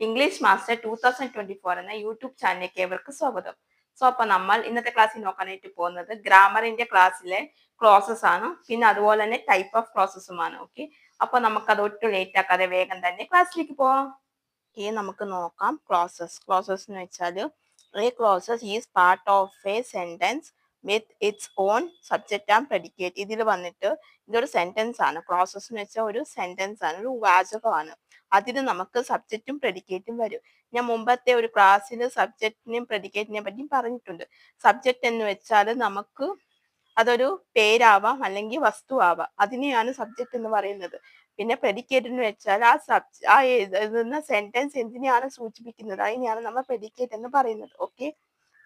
English master 2024 എന്ന YouTube ചാനലിലേക്ക് ഏവർക്ക് സ്വാഗതം. അപ്പൊ നമ്മൾ ഇന്നത്തെ ക്ലാസ്സിൽ നോക്കാനായിട്ട് പോകുന്നത് ഗ്രാമറിന്റെ ക്ലാസ്സിലെ ക്ലോസസ് ആണ്, പിന്നെ അതുപോലെ തന്നെ ടൈപ്പ് ഓഫ് ക്ലോസസുമാണ്. ഓക്കെ, അപ്പൊ നമുക്കത് ഒട്ടും ലേറ്റ് ആക്കാതെ വേഗം തന്നെ ക്ലാസ്സിലേക്ക് പോവാം. നമുക്ക് നോക്കാം ക്ലോസസ് എന്ന് വെച്ചാൽ a clauses is part of a sentence with its own subject and predicate. ഇതിൽ വന്നിട്ട് ഇതൊരു സെന്റൻസ് ആണ്. ക്ലോസസ് എന്ന് വെച്ചാൽ ഒരു സെന്റൻസ് ആണ്, ഒരു വാചകമാണ്. അതിന് നമുക്ക് സബ്ജക്റ്റും പ്രെഡിക്കേറ്റും വരും. ഞാൻ മുമ്പത്തെ ഒരു ക്ലാസ്സിൽ സബ്ജക്റ്റിനെയും പ്രെഡിക്കേറ്റിനെയും പറ്റി പറഞ്ഞിട്ടുണ്ട്. സബ്ജക്റ്റ് എന്ന് വെച്ചാൽ നമുക്ക് അതൊരു പേരാവാം അല്ലെങ്കിൽ വസ്തു ആവാം, അതിനെയാണ് സബ്ജക്റ്റ് എന്ന് പറയുന്നത്. പിന്നെ പ്രെഡിക്കേറ്റ് എന്ന് വെച്ചാൽ ആ എഴുതുന്ന സെന്റൻസ് എന്തിനെയാണ് സൂചിപ്പിക്കുന്നത്, അതിനെയാണ് നമ്മൾ പ്രെഡിക്കേറ്റ് എന്ന് പറയുന്നത്. ഓക്കെ,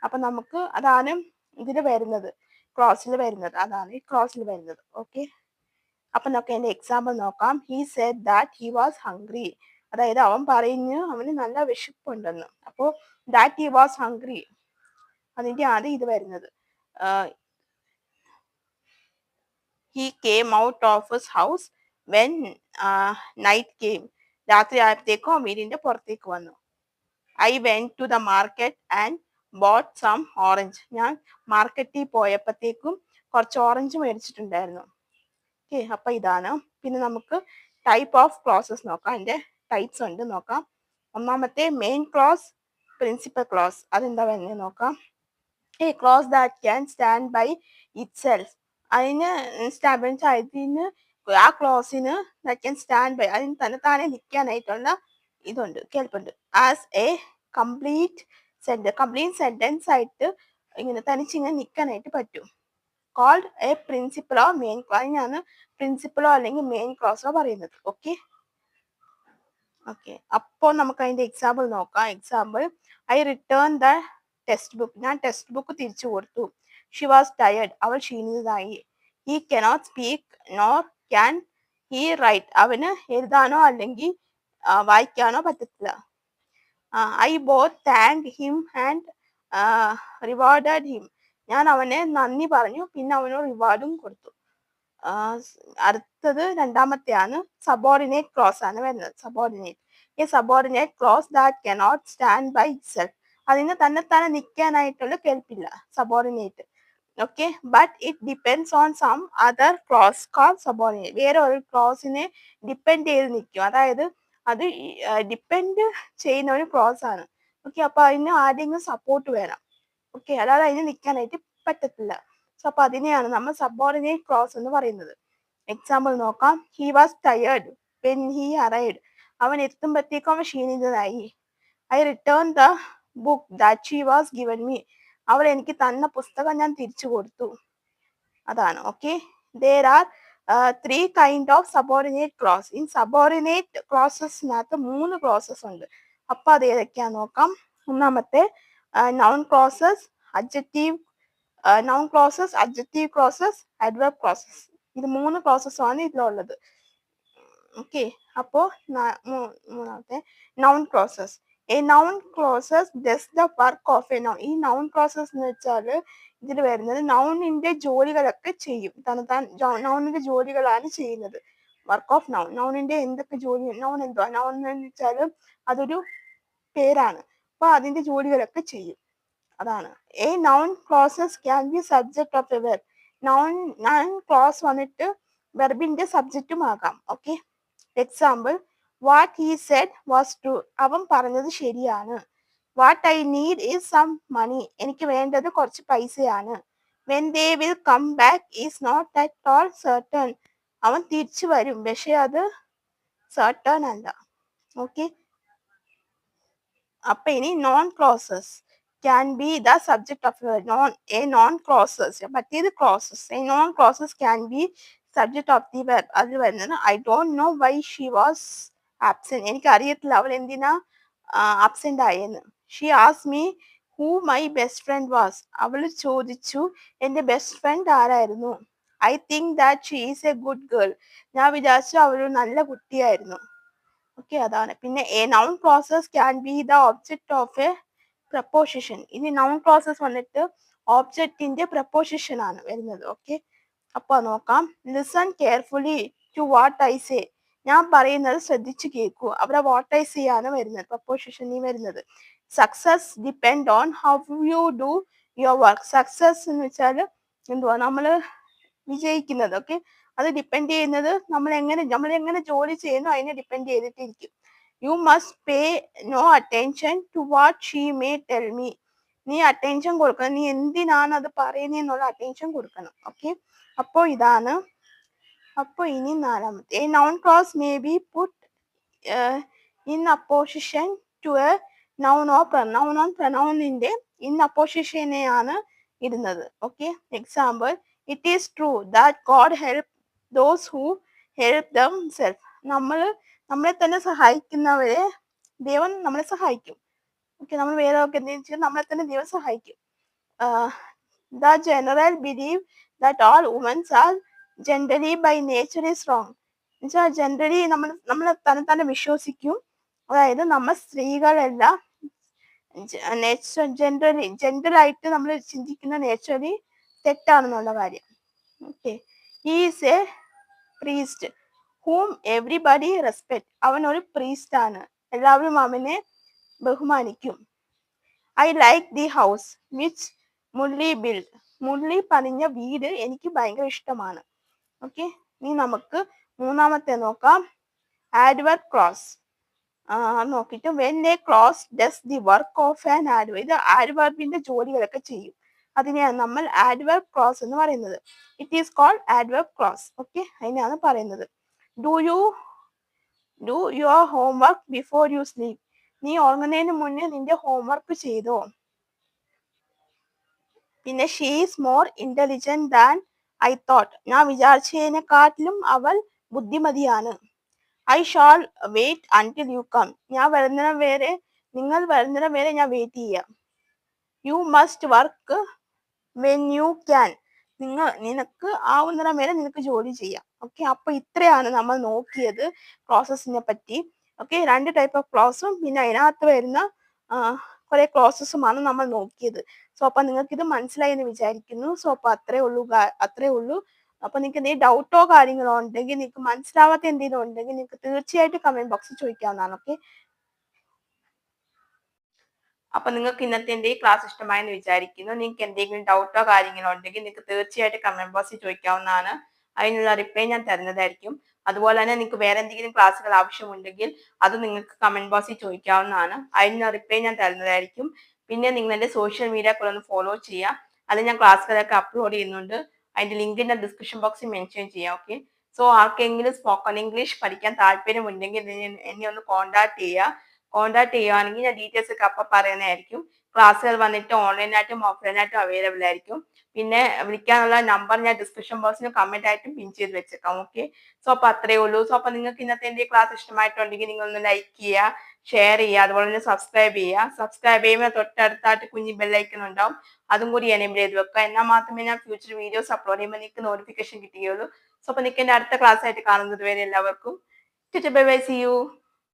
അപ്പൊ നമുക്ക് അതാണ് ഇതിൽ വരുന്നത്, ക്ലോസിൽ വരുന്നത്, അതാണ് ഈ ക്ലോസിൽ വരുന്നത്. ഓക്കെ, അപ്പൊ നമുക്ക് അതിന്റെ എക്സാമ്പിൾ നോക്കാം. He said that he was hungry. അതായത് അവൻ പറഞ്ഞു അവന് നല്ല വിശപ്പുണ്ടെന്ന്. അപ്പോൾ ദാറ്റ് ഹി വാസ് ഹംഗ്രി, അതിന്റെ ആണ് ഇത് വരുന്നത്. He came out of his house when night came. രാത്രി ആയപ്പോഴത്തേക്കും വീടിന്റെ പുറത്തേക്ക് വന്നു. I went to the market and bought some orange. ഞാൻ മാർക്കറ്റിൽ പോയപ്പോഴത്തേക്കും കുറച്ച് ഓറഞ്ച് മേടിച്ചിട്ടുണ്ടായിരുന്നു. ഓക്കെ, അപ്പൊ ഇതാണ്. പിന്നെ നമുക്ക് ടൈപ്പ് ഓഫ് ക്ലോസസ് നോക്കാം. അതിന്റെ ടൈപ്സ് ഉണ്ട്, നോക്കാം. ഒന്നാമത്തെ മെയിൻ ക്ലോസ്, പ്രിൻസിപ്പൽ ക്ലോസ്. അതെന്താ വരുന്നത് നോക്കാം. A clause that can stand by itself. അതിന് അതിന് ആ ക്ലോസിന് ദാറ്റ് ക്യാൻ സ്റ്റാൻഡ് ബൈ, അതിന് തന്നെ താനെ നിൽക്കാനായിട്ടുള്ള ഇതുണ്ട്, കേൾപ്പുണ്ട്. ആസ് എ കംപ്ലീറ്റ് സെന്റൻസ് ആയിട്ട് ഇങ്ങനെ തനിച്ചിങ്ങനെ നിൽക്കാനായിട്ട് പറ്റും. കോൾഡ് എ പ്രിൻസിപ്പലോ മെയിൻ ക്ലോസ്. അതിനാണ് പ്രിൻസിപ്പലോ അല്ലെങ്കിൽ മെയിൻ ക്ലോസോ പറയുന്നത്. ഓക്കെ, അപ്പോൾ നമുക്ക് അതിന്റെ എക്സാമ്പിൾ നോക്കാം. Example, I return the text book. ഞാൻ ടെക്സ്റ്റ് ബുക്ക് തിരിച്ചു കൊടുത്തു. She was tired. അവൾ ക്ഷീണിതയായി. He cannot speak nor can he write. അവന് എഴുതാനോ അല്ലെങ്കിൽ വായിക്കാനോ പറ്റത്തില്ല. I both thank him and rewarded him. ഞാൻ അവനെ നന്ദി പറഞ്ഞു, പിന്നെ അവനോട് റിവാർഡും കൊടുത്തു. അടുത്തത് രണ്ടാമത്തെയാണ് സബോർഡിനേറ്റ് ക്ലോസ് ആണ് വരുന്നത്. Subordinate clause that cannot stand by itself. അതിന് തന്നെ നിൽക്കാനായിട്ടുള്ള കേൾപ്പില്ല, subordinate. Okay, but it depends on some other clause called subordinate. വേറെ ഒരു ക്ലോസിനെ ഡിപ്പെൻഡ് ചെയ്ത് നിൽക്കും, അതായത് അത് ഡിപ്പെൻഡ് ചെയ്യുന്ന ഒരു ക്ലോസ് ആണ്. ഓക്കെ, അപ്പൊ അതിന് ആരെങ്കിലും സപ്പോർട്ട് വേണം. ഓക്കെ, അല്ലാതെ അതിന് നിൽക്കാനായിട്ട് പറ്റത്തില്ല. അപ്പൊ അതിനെയാണ് നമ്മൾ സബോർഡിനേറ്റ് ക്ലോസ് എന്ന് പറയുന്നത്. എക്സാമ്പിൾ നോക്കാം. He was tired when he arrived. അവൻ എത്തുമ്പോഴത്തേക്കും അവൻ ക്ഷീണിതനായി. I return the book that she was given me. അവൾ എനിക്ക് തന്ന പുസ്തകം ഞാൻ തിരിച്ചു കൊടുത്തു. അതാണ്. Okay, there are 3 kind of subordinate clause. in subordinate clausesനകത്ത് 3 clauses ഉണ്ട്. അപ്പൊ അത് ഏതൊക്കെയാന്ന് നോക്കാം. ഒന്നാമത്തെ noun clauses, adjective clauses, adverb clauses. ഇത് 3 clauses ആണ് ഇതിലുള്ളത്. ഓക്കെ, അപ്പോ മൂന്നാമത്തെ noun clauses. A noun clauses does the work of a noun. ഈ noun clauses എന്ന് വെച്ചാൽ ഇതിൽ വരുന്നത് നൗണിന്റെ ജോലികളൊക്കെ ചെയ്യും. നൗണിന്റെ ജോലികളാണ് ചെയ്യുന്നത്. വർക്ക് ഓഫ് നൗൺ, നൗണിന്റെ എന്തൊക്കെ ജോലി, നൗൺ എന്തുവാ, നൗൺ എന്ന് വെച്ചാൽ അതൊരു പേരാണ്. അപ്പൊ അതിന്റെ ജോലികളൊക്കെ ചെയ്യും, അതാണ്. A noun clauses can be subject of a verb. Noun clause വന്നിട്ട് വെർബിന്റെ സബ്ജക്റ്റും ആകാം. Okay, example, what he said was true. അവൻ പറഞ്ഞത് ശരിയാണ്. What I need is some money. എനിക്ക് വേണ്ടത് കുറച്ച് പൈസയാണ്. When they will come back is not at all certain. അവൻ തിരിച്ചു വരും, പക്ഷെ അത് സർട്ടൺ അല്ല. ഓക്കെ, അപ്പൊ ഇനി noun clauses can be the subject of a noun clauses. മറ്റേത് clauses, a noun clauses can be subject of the verb. അതിൽ വരുന്നത് I don't know why she was absent. എനിക്ക് അറിയത്തില്ല അവൾ എന്തിനാ ആബ്സെന്റ് ആയെന്ന്. She asked me who my best friend was. അവൾ ചോദിച്ചു എന്റെ ബെസ്റ്റ് ഫ്രണ്ട് ആരായിരുന്നു. I think that she is a good girl. ഞാൻ വിചാരിച്ചു അവളൊരു നല്ല കുട്ടിയായിരുന്നു. ഓക്കെ, അതാണ്. പിന്നെ A noun clauses can be the object of a preposition. ഇനി നൗൺ ക്ലോസസ് വന്നിട്ട് ഓബ്ജക്റ്റിന്റെ പ്രപ്പോസിഷൻ ആണ് വരുന്നത്. ഓക്കെ, അപ്പൊ നോക്കാം. Listen carefully to what I say. ഞാൻ പറയുന്നത് ശ്രദ്ധിച്ചു കേൾക്കൂ. അവിടെ വാട്ട് ആണ് വരുന്നത്, പ്രപ്പോസിഷനിൽ വരുന്നത്. Success depend on how you do your work. Success എന്ന് വെച്ചാൽ എന്തുവാ, നമ്മൾ വിജയിക്കുന്നത്. ഓക്കെ, അത് ഡിപ്പെൻഡ് ചെയ്യുന്നത് നമ്മൾ എങ്ങനെ ജോലി ചെയ്യുന്നു അതിനെ ഡിപ്പെൻഡ് ചെയ്തിട്ടിരിക്കും. You must pay no attention to what she may tell me. നീ അറ്റൻഷൻ കൊടുക്കണം, നീ എന്തിനാണ് അത് പറയുന്നതെന്നുള്ള അറ്റൻഷൻ കൊടുക്കണം. ഓക്കെ, അപ്പോൾ ഇതാണ്. അപ്പോൾ ഇനി നാലാമത്തെ, a noun clause may be put in apposition to a noun or pronoun. ഓൺ പ്രനൗണിന്റെ ഇൻ അപ്പോസിഷനെയാണ് ഇടുന്നത്. Okay, example, it is true that God help those who help themselves. നമ്മളെ തന്നെ സഹായിക്കുന്നവരെ ദൈവം നമ്മളെ സഹായിക്കും. ഓക്കെ, നമ്മൾ വേറെ ഒക്കെ എന്തെങ്കിലും ചെയ്താൽ നമ്മളെ തന്നെ ദൈവം സഹായിക്കും. The general believe that all womans are gently by nature is wrong. എന്നുവെച്ചാൽ ജെൻഡലി നമ്മൾ തന്നെ വിശ്വസിക്കും, അതായത് നമ്മൾ സ്ത്രീകളെല്ലാം ജെൻഡറായിട്ട് നമ്മൾ ചിന്തിക്കുന്ന നേച്ചറലി തെറ്റാണെന്നുള്ള കാര്യം. Okay, is a priest whom everybody respect. അവൻ ഒരു പ്രീസ്റ്റ് ആണ്, എല്ലാവരും അവനെ ബഹുമാനിക്കും. I like the house which Murali build. Murali പണിഞ്ഞ വീട് എനിക്ക് ഭയങ്കര ഇഷ്ടമാണ്. ഓക്കെ, ഇനി നമുക്ക് മൂന്നാമത്തെ നോക്കാം, ആഡ്വർബ് ക്ലോസ്. നോക്കിയിട്ട് when a clause does the work of an adverb. ഇത് ആഡ്വർബിന്റെ ജോലികളൊക്കെ ചെയ്യും, അതിനെയാണ് നമ്മൾ ആഡ്വർബ് ക്ലോസ് എന്ന് പറയുന്നത്. It is called adverb clause. Okay, അതിനെയാണ് പറയുന്നത്. Do your homework before you sleep. നീ ഉറങ്ങുന്നതിന് മുന്നേ നിന്റെ ഹോംവർക്ക് ചെയ്തോ. പിന്നെ she is more intelligent than I thought. ഞാൻ വിചാരിച്ചതിനെക്കാട്ടിലും അവൾ ബുദ്ധിമതിയാണ്. I shall wait until you come. നിങ്ങൾ വരുന്നിടം വരെ ഞാൻ വെയിറ്റ് ചെയ്യാം. You must work when you can. നിനക്ക് ആവുന്നിടം വരെ നിനക്ക് ജോലി ചെയ്യാം. ഓക്കെ, അപ്പൊ ഇത്രയാണ് നമ്മൾ നോക്കിയത് ക്ലോസസിനെ പറ്റി. ഓക്കെ, 2 ടൈപ്പ് ഓഫ് ക്ലോസും പിന്നെ അതിനകത്ത് വരുന്ന കുറെ ക്ലോസസുമാണ് നമ്മൾ നോക്കിയത്. സോ അപ്പൊ നിങ്ങൾക്ക് ഇത് മനസ്സിലായി എന്ന് വിചാരിക്കുന്നു. സോ അപ്പൊ അത്രേ ഉള്ളൂ. അപ്പൊ നിങ്ങൾക്ക് എന്തെങ്കിലും ഡൗട്ടോ കാര്യങ്ങളോ ഉണ്ടെങ്കിൽ, നിങ്ങൾക്ക് മനസ്സിലാവാത്ത എന്തെങ്കിലും ഉണ്ടെങ്കിൽ നിങ്ങൾക്ക് തീർച്ചയായിട്ടും കമന്റ് ബോക്സിൽ ചോദിക്കാവുന്നതാണ്. ഓക്കെ, അപ്പൊ നിങ്ങൾക്ക് ഇന്നത്തെ എന്റെ ഈ ക്ലാസ് ഇഷ്ടമായെന്ന് വിചാരിക്കുന്നു. നിങ്ങൾക്ക് എന്തെങ്കിലും ഡൗട്ടോ കാര്യങ്ങളോ ഉണ്ടെങ്കിൽ നിങ്ങൾക്ക് തീർച്ചയായിട്ടും കമന്റ് ബോക്സിൽ ചോദിക്കാവുന്നതാണ്. അതിനുള്ള റിപ്ലൈ ഞാൻ തരുന്നതായിരിക്കും. അതുപോലെ തന്നെ നിങ്ങൾക്ക് വേറെ എന്തെങ്കിലും ക്ലാസ്സുകൾ ആവശ്യമുണ്ടെങ്കിൽ അത് നിങ്ങൾക്ക് കമന്റ് ബോക്സിൽ ചോദിക്കാവുന്നതാണ്. അതിനുള്ള റിപ്ലൈ ഞാൻ തരുന്നതായിരിക്കും. പിന്നെ നിങ്ങൾ എന്റെ സോഷ്യൽ മീഡിയകൾ ഒന്ന് ഫോളോ ചെയ്യാം. അത് ഞാൻ ക്ലാസ്സുകളൊക്കെ അപ്ലോഡ് ചെയ്യുന്നുണ്ട്. അതിന്റെ ലിങ്ക് ഞാൻ ഡിസ്ക്രിപ്ഷൻ ബോക്സിൽ മെൻഷൻ ചെയ്യാം. ഓക്കെ, സോ ആർക്കെങ്കിലും സ്പോക്കൺ ഇംഗ്ലീഷ് പഠിക്കാൻ താല്പര്യമുണ്ടെങ്കിൽ എന്നെ ഒന്ന് കോൺടാക്ട് ചെയ്യുകയാണെങ്കിൽ ഞാൻ ഡീറ്റെയിൽസ് ഒക്കെ അപ്പം പറയുന്നതായിരിക്കും. ക്ലാസ്സുകൾ വന്നിട്ട് ഓൺലൈനായിട്ടും ഓഫ്ലൈനായിട്ടും അവൈലബിൾ ആയിരിക്കും. പിന്നെ വിളിക്കാനുള്ള നമ്പർ ഞാൻ ഡിസ്ക്രിപ്ഷൻ ബോക്സിന് കമന്റ് ആയിട്ടും പിൻ ചെയ്ത് വെച്ചേക്കാം. ഓക്കെ, സോ അപ്പൊ അത്രേ ഉള്ളൂ. സോ അപ്പൊ നിങ്ങൾക്ക് ഇന്നത്തെ എന്റെ ക്ലാസ് ഇഷ്ടമായിട്ടുണ്ടെങ്കിൽ നിങ്ങൾ ഒന്ന് ലൈക്ക് ചെയ്യുക, ഷെയർ ചെയ്യുക, അതുപോലെ തന്നെ സബ്സ്ക്രൈബ് ചെയ്യുക. സബ്സ്ക്രൈബ് ചെയ്യുമ്പോൾ തൊട്ടടുത്തായിട്ട് കുഞ്ഞി ബെല്ലൈക്കൺ ഉണ്ടാവും, അതും കൂടി എനേബിൾ ചെയ്ത് വെക്കുക. എന്നാൽ മാത്രമേ ഞാൻ ഫ്യൂച്ചർ വീഡിയോസ് അപ്ലോഡ് ചെയ്യുമ്പോൾ നിങ്ങൾക്ക് നോട്ടിഫിക്കേഷൻ കിട്ടുകയുള്ളൂ. സോ അപ്പൊ നിങ്ങൾക്ക് എന്റെ അടുത്ത ക്ലാസ് ആയിട്ട് കാണുന്നത് വരെ എല്ലാവർക്കും ബൈ ബൈ, സീ യു.